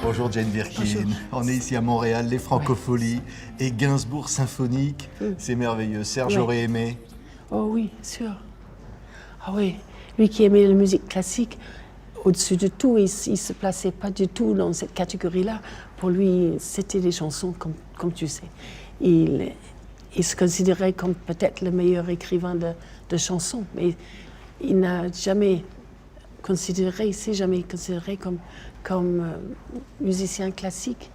Bonjour Jane Birkin. Bonjour. On est ici à Montréal, les Francopholies et Gainsbourg symphonique. C'est merveilleux. Serge aurait aimé. Oh oui, sûr. Ah oui, lui qui aimait la musique classique, au-dessus de tout, il ne se plaçait pas du tout dans cette catégorie-là. Pour lui, c'était des chansons, comme tu sais. Il se considérait comme peut-être le meilleur écrivain de chansons, mais il n'a jamais considéré, il s'est jamais considéré comme musicien classique.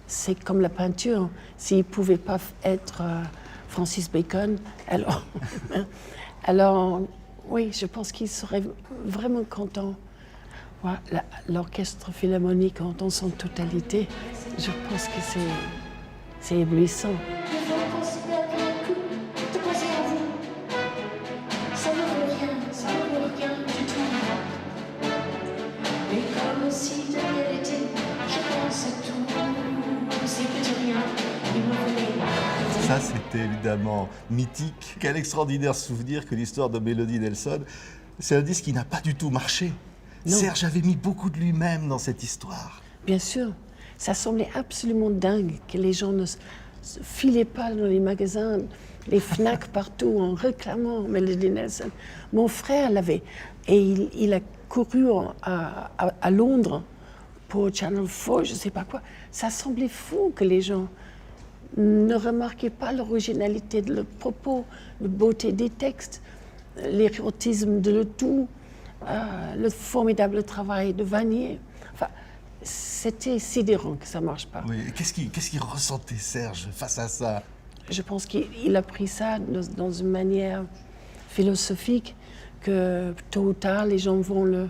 C'est comme la peinture. S'il ne pouvait pas être Francis Bacon, alors oui, je pense qu'il serait vraiment content. Ouais, l'orchestre philharmonique dans son totalité, je pense que c'est éblouissant. Ça, c'était évidemment mythique. Quel extraordinaire souvenir que l'histoire de Melody Nelson. C'est un disque qui n'a pas du tout marché. Non. Serge avait mis beaucoup de lui-même dans cette histoire. Bien sûr, ça semblait absolument dingue que les gens ne se filaient pas dans les magasins, les Fnac partout en réclamant Melody Nelson. Mon frère l'avait et il a couru à Londres pour Channel 4, je ne sais pas quoi. Ça semblait fou que les gens ne remarquaient pas l'originalité de le propos, la beauté des textes, l'érotisme de le tout, le formidable travail de Vanier. Enfin, c'était sidérant que ça ne marche pas. Oui. Qu'est-ce qu'il ressentait, Serge, face à ça? Je pense qu'il a pris ça dans une manière philosophique que tôt ou tard, les gens vont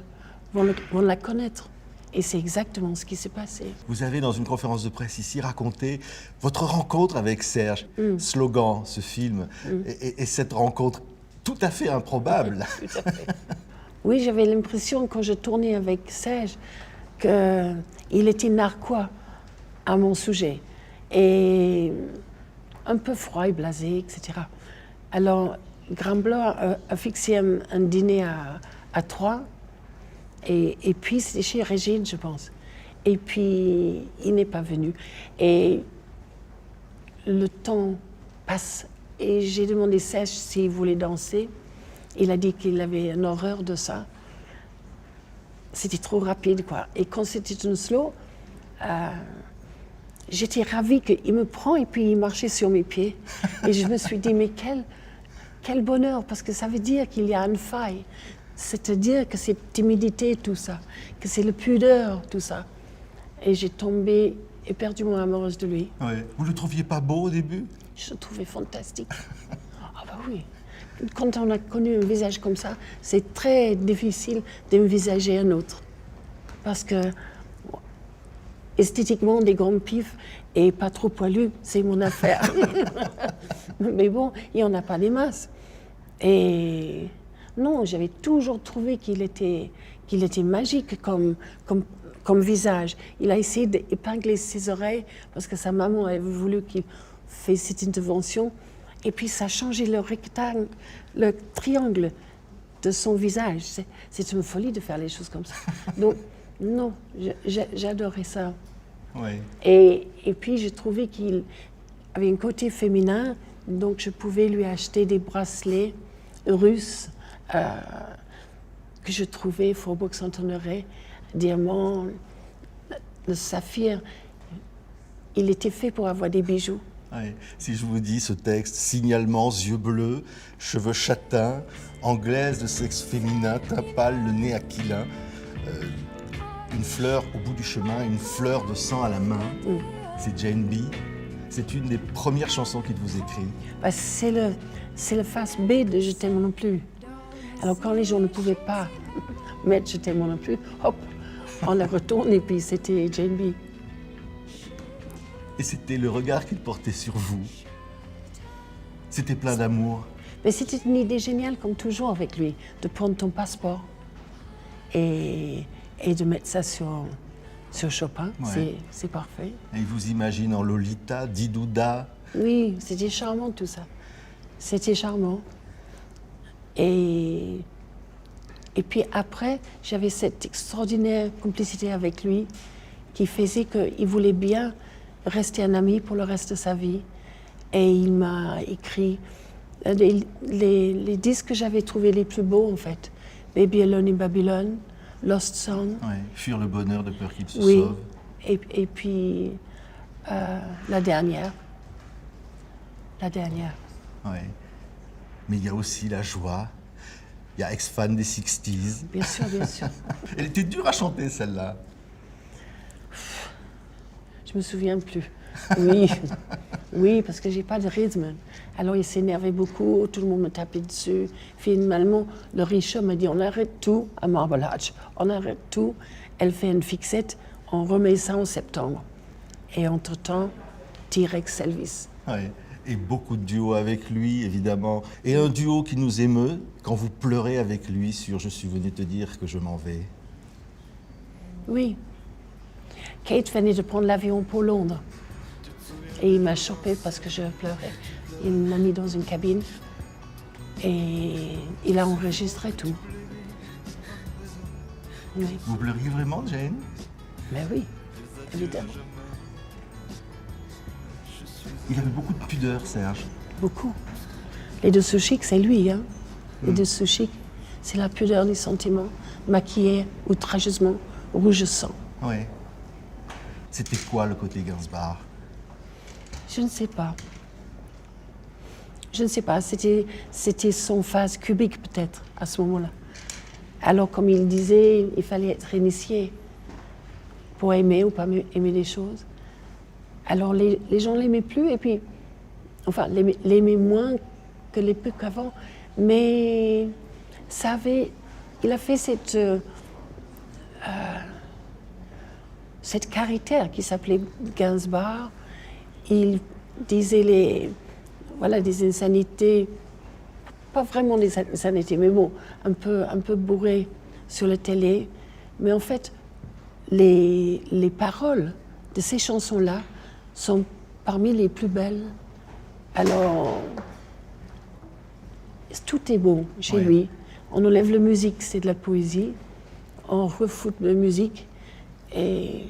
la connaître. Et c'est exactement ce qui s'est passé. Vous avez, dans une conférence de presse ici, raconté votre rencontre avec Serge. Slogan, ce film, et cette rencontre tout à fait improbable. Tout à fait. Oui, j'avais l'impression, quand je tournais avec Serge, qu'il était narquois à mon sujet. Et un peu froid et blasé, etc. Alors, Gramblois a fixé un dîner à Troyes. Et puis, c'était chez Régine, je pense. Et puis, il n'est pas venu. Et le temps passe. Et j'ai demandé à Serge s'il voulait danser. Il a dit qu'il avait une horreur de ça. C'était trop rapide, quoi. Et quand c'était une slow, j'étais ravie qu'il me prend et puis il marchait sur mes pieds. Et je me suis dit, mais quel bonheur, parce que ça veut dire qu'il y a une faille. C'est-à-dire que c'est timidité, tout ça, que c'est le pudeur, tout ça. Et j'ai tombé éperdument amoureuse de lui. Ouais. Vous le trouviez pas beau au début? Je le trouvais fantastique. Ah bah oui. Quand on a connu un visage comme ça, c'est très difficile d'envisager un autre. Parce que, esthétiquement, des grands pifs et pas trop poilus, c'est mon affaire. Mais bon, il n'y en a pas des masses. Et non, j'avais toujours trouvé qu'il était magique comme visage. Il a essayé d'épingler ses oreilles parce que sa maman avait voulu qu'il fasse cette intervention. Et puis ça a changé le rectangle, le triangle de son visage. C'est une folie de faire les choses comme ça. Donc, non, j'adorais ça. Oui. Et puis j'ai trouvé qu'il avait un côté féminin, donc je pouvais lui acheter des bracelets russes que je trouvais Faubourg Saint-Honoré, diamants, le saphir. Il était fait pour avoir des bijoux. Oui. Si je vous dis ce texte, signalement, yeux bleus, cheveux châtains, anglaise de sexe féminin, teint pâle, le nez aquilin, une fleur au bout du chemin, une fleur de sang à la main, c'est Jane B. C'est une des premières chansons qu'il vous écrit. Bah, c'est le face B de Je t'aime non plus. Alors quand les gens ne pouvaient pas mettre Je t'aime non plus, hop, on la retourne et puis c'était Jane B. Et c'était le regard qu'il portait sur vous. C'était plein d'amour. Mais c'était une idée géniale, comme toujours avec lui, de prendre ton passeport et de mettre ça sur Chopin. Ouais. C'est parfait. Et il vous imagine en Lolita, Didouda. Oui, c'était charmant tout ça. C'était charmant. Et puis après, j'avais cette extraordinaire complicité avec lui qui faisait qu'il voulait bien rester un ami pour le reste de sa vie. Et il m'a écrit les disques que j'avais trouvés les plus beaux, en fait. Baby Alone in Babylon, Lost Song. Ouais. Fuir le bonheur de peur qu'il se Oui. sauve. Et puis la dernière. La dernière. Ouais. Mais il y a aussi la joie. Il y a Ex-fan des 60s. Bien sûr, bien sûr. Elle était dure à chanter, celle-là. Je me souviens plus. Oui, oui, parce que j'ai pas de rythme. Alors il s'énervait beaucoup, tout le monde me tapait dessus. Finalement, le riche homme m'a dit on arrête tout à Marble Arch, on arrête tout. Elle fait une fixette, on remet ça en septembre. Et entre-temps, T-Rex Elvis. Ouais. Et beaucoup de duos avec lui, évidemment. Et un duo qui nous émeut quand vous pleurez avec lui sur « Je suis venu te dire que je m'en vais ». Oui. Kate venait de prendre l'avion pour Londres. Et il m'a chopé parce que je pleurais. Il m'a mis dans une cabine et il a enregistré tout. Oui. Vous pleuriez vraiment, Jane? Mais oui, évidemment. Il avait beaucoup de pudeur, Serge. Beaucoup. Les deux chic, c'est lui. Hein. Les deux chic, c'est la pudeur des sentiments, maquillés outrageusement, rouge sang. Ouais. C'était quoi le côté Gainsbourg? Je ne sais pas. Je ne sais pas. C'était son phase cubique peut-être à ce moment-là. Alors comme il disait, il fallait être initié pour aimer ou pas aimer les choses. Alors les gens l'aimaient plus et puis, enfin, l'aimaient moins que les peu qu'avant. Mais il a fait cette caractère qui s'appelait Gainsbourg. Il disait des insanités, pas vraiment des insanités, mais bon, un peu bourré sur la télé. Mais en fait, les paroles de ces chansons-là sont parmi les plus belles. Alors, tout est beau chez lui. On enlève la musique, c'est de la poésie. On refoute la musique et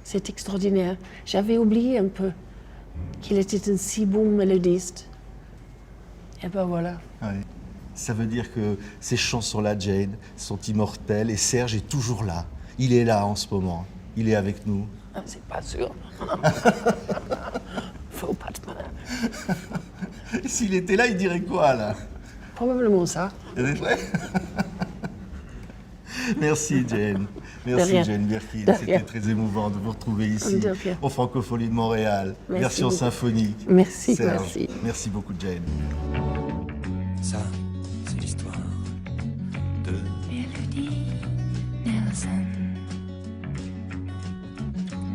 c'est extraordinaire. J'avais oublié un peu qu'il était un si bon mélodiste. Et ben voilà. Ouais. Ça veut dire que ces chansons-là, Jane, sont immortelles et Serge est toujours là. Il est là en ce moment. Il est avec nous. Ah, c'est pas sûr. Faut pas te mal. Et s'il était là, il dirait quoi, là? Probablement ça. C'est vrai? Merci, Jane. De Merci, rien. Jane Birkin. De C'était rien. très émouvant de vous retrouver ici, De rien. au Francophonie de Montréal, Merci version beaucoup. symphonique. Merci, Serge. merci. Merci beaucoup, Jane. Ça, c'est l'histoire de Mélodie Nelson.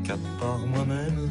qu'à part moi-même,